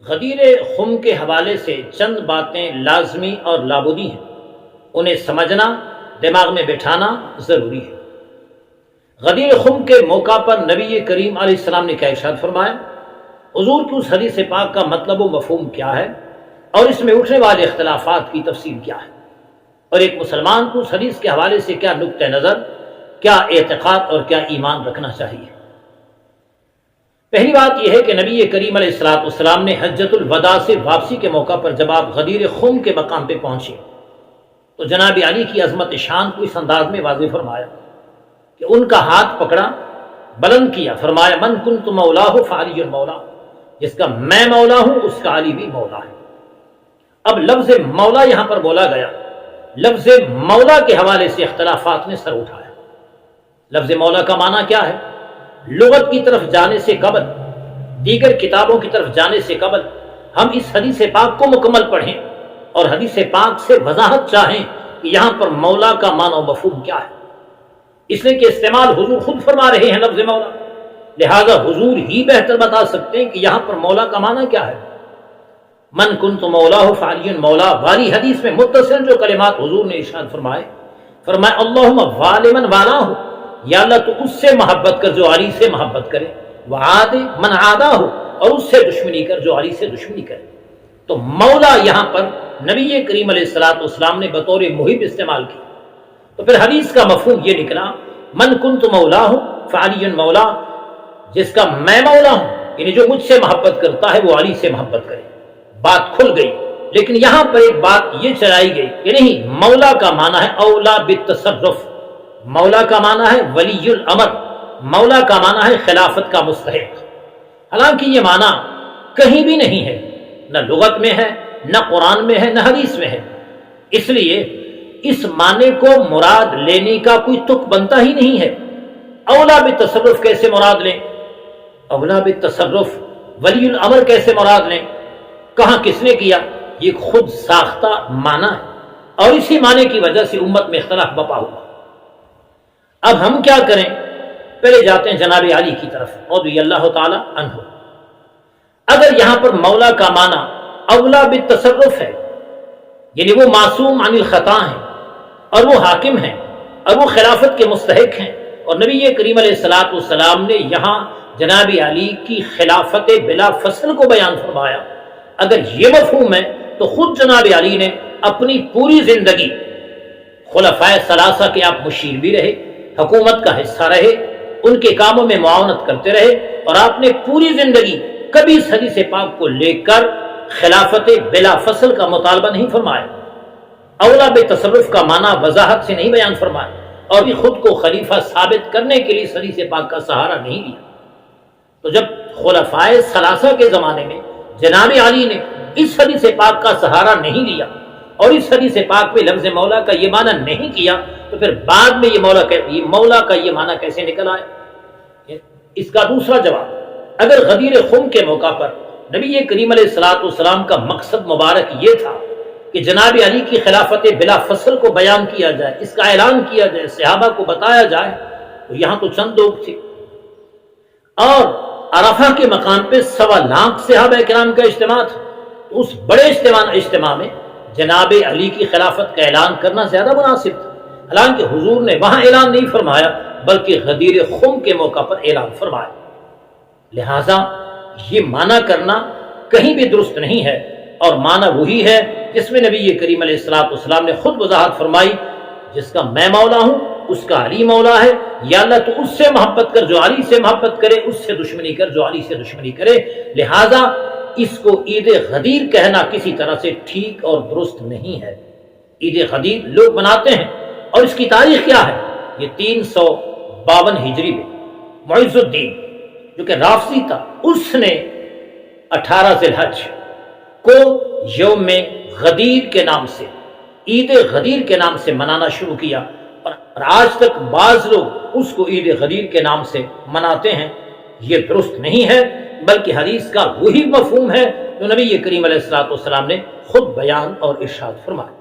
غدیر خم کے حوالے سے چند باتیں لازمی اور لابودی ہیں، انہیں سمجھنا، دماغ میں بٹھانا ضروری ہے۔ غدیر خم کے موقع پر نبی کریم علیہ السلام نے کیا ارشاد فرمایا؟ حضور کی اس حدیث پاک کا مطلب و مفہوم کیا ہے اور اس میں اٹھنے والے اختلافات کی تفصیل کیا ہے، اور ایک مسلمان کو اس حدیث کے حوالے سے کیا نقطہ نظر، کیا اعتقاد اور کیا ایمان رکھنا چاہیے۔ پہلی بات یہ ہے کہ نبی کریم علیہ السلام نے حجۃ الوداع سے واپسی کے موقع پر جب آپ غدیر خم کے مقام پہ پہنچے تو جناب علی کی عظمت شان کو اس انداز میں واضح فرمایا کہ ان کا ہاتھ پکڑا، بلند کیا، فرمایا من کنت مولاہ فعلی مولا، جس کا میں مولا ہوں اس کا علی بھی مولا ہے۔ اب لفظ مولا یہاں پر بولا گیا، لفظ مولا کے حوالے سے اختلافات نے سر اٹھایا۔ لفظ مولا کا معنی کیا ہے؟ لغت کی طرف جانے سے قبل، دیگر کتابوں کی طرف جانے سے قبل ہم اس حدیث پاک کو مکمل پڑھیں اور حدیث پاک سے وضاحت چاہیں کہ یہاں پر مولا کا معنی و مفہوم کیا ہے، اس لیے کہ استعمال حضور خود فرما رہے ہیں لفظ مولا، لہذا حضور ہی بہتر بتا سکتے ہیں کہ یہاں پر مولا کا معنی کیا ہے۔ من کنت مولاہ فعلی مولا والی حدیث میں متصل جو کلمات حضور نے ارشاد فرمائے، فرمایا اللہم والی من والاہ، یا اللہ تو اس سے محبت کر جو علی سے محبت کرے، وعاد من عاداہ، اور اس سے دشمنی کر جو علی سے دشمنی کرے۔ تو مولا یہاں پر نبی کریم علیہ السلام نے بطور محب استعمال کی، تو پھر حدیث کا مفہوم یہ نکلا من کنت مولاہ فعلی مولا، جس کا میں مولا ہوں، یعنی جو مجھ سے محبت کرتا ہے وہ علی سے محبت کرے۔ بات کھل گئی، لیکن یہاں پر ایک بات یہ چلائی گئی کہ نہیں، مولا کا معنی ہے اولا بالتصرف، مولا کا معنی ہے ولی الامر، مولا کا معنی ہے خلافت کا مستحق۔ حالانکہ یہ معنی کہیں بھی نہیں ہے، نہ لغت میں ہے، نہ قرآن میں ہے، نہ حدیث میں ہے۔ اس لیے اس معنی کو مراد لینے کا کوئی تک بنتا ہی نہیں ہے۔ اولا بالتصرف کیسے مراد لیں؟ اولا بالتصرف ولی الامر کیسے مراد لیں؟ کہاں کس نے کیا؟ یہ خود ساختہ معنی ہے، اور اسی معنی کی وجہ سے امت میں اختلاف بپا ہوا۔ اب ہم کیا کریں؟ پہلے جاتے ہیں جناب علی کی طرف رضی اللہ تعالی عنہ۔ اگر یہاں پر مولا کا معنی اولا بالتصرف ہے، یعنی وہ معصوم عن الخطا ہیں اور وہ حاکم ہیں اور وہ خلافت کے مستحق ہیں، اور نبی کریم علیہ السلام نے یہاں جناب علی کی خلافت بلا فصل کو بیان فرمایا، اگر یہ مفہوم ہے تو خود جناب علی نے اپنی پوری زندگی خلفائے ثلاثہ کے آپ مشیر بھی رہے، حکومت کا حصہ رہے، ان کے کاموں میں معاونت کرتے رہے، اور آپ نے پوری زندگی کبھی اس حدیث پاک کو لے کر خلافت بلا فصل کا مطالبہ نہیں فرمایا، اولا بالتصرف کا معنی وضاحت سے نہیں بیان فرمایا، اور بھی خود کو خلیفہ ثابت کرنے کے لیے اس حدیث پاک کا سہارا نہیں لیا۔ تو جب خلفائے ثلاثہ کے زمانے میں جناب علی نے اس حدیث پاک کا سہارا نہیں لیا اور اس حدیث پاک میں لفظ مولا کا یہ معنی نہیں کیا، تو پھر بعد میں یہ مولا کا یہ معنی کیسے نکل آئے؟ اس کا دوسرا جواب، اگر غدیر خم کے موقع پر نبی کریم علیہ السلام کا مقصد مبارک یہ تھا کہ جناب علی کی خلافت بلا فصل کو بیان کیا جائے، اس کا اعلان کیا جائے، صحابہ کو بتایا جائے، تو یہاں تو چند لوگ تھے، اور عرفہ کے مقام پہ 1.25 لاکھ صحابہ کرام کا اجتماع تھا، تو اس بڑے اجتماع میں جناب علی کی خلافت کا اعلان کرنا زیادہ مناسب تھا۔ حالانکہ حضور نے وہاں اعلان نہیں فرمایا بلکہ غدیر خم کے موقع پر اعلان فرمایا، لہذا یہ معنی کرنا کہیں بھی درست نہیں ہے، اور معنی وہی ہے جس میں نبی کریم علیہ السلام نے خود وضاحت فرمائی، جس کا میں مولا ہوں اس کا علی مولا ہے، یا اللہ تو اس سے محبت کر جو علی سے محبت کرے، اس سے دشمنی کر جو علی سے دشمنی کرے۔ لہذا اس کو عید غدیر کہنا کسی طرح سے ٹھیک اور درست نہیں ہے۔ عید غدیر لوگ مناتے ہیں، اور اس کی تاریخ کیا ہے؟ یہ 352 ہجری میں معز الدین جو کہ رافضی تھا، اس نے 18 ذی الحج کو یوم غدیر کے نام سے، عید غدیر کے نام سے منانا شروع کیا، اور آج تک بعض لوگ اس کو عید غدیر کے نام سے مناتے ہیں۔ یہ درست نہیں ہے، بلکہ حدیث کا وہی مفہوم ہے جو نبی کریم علیہ السلام نے خود بیان اور ارشاد فرمایا۔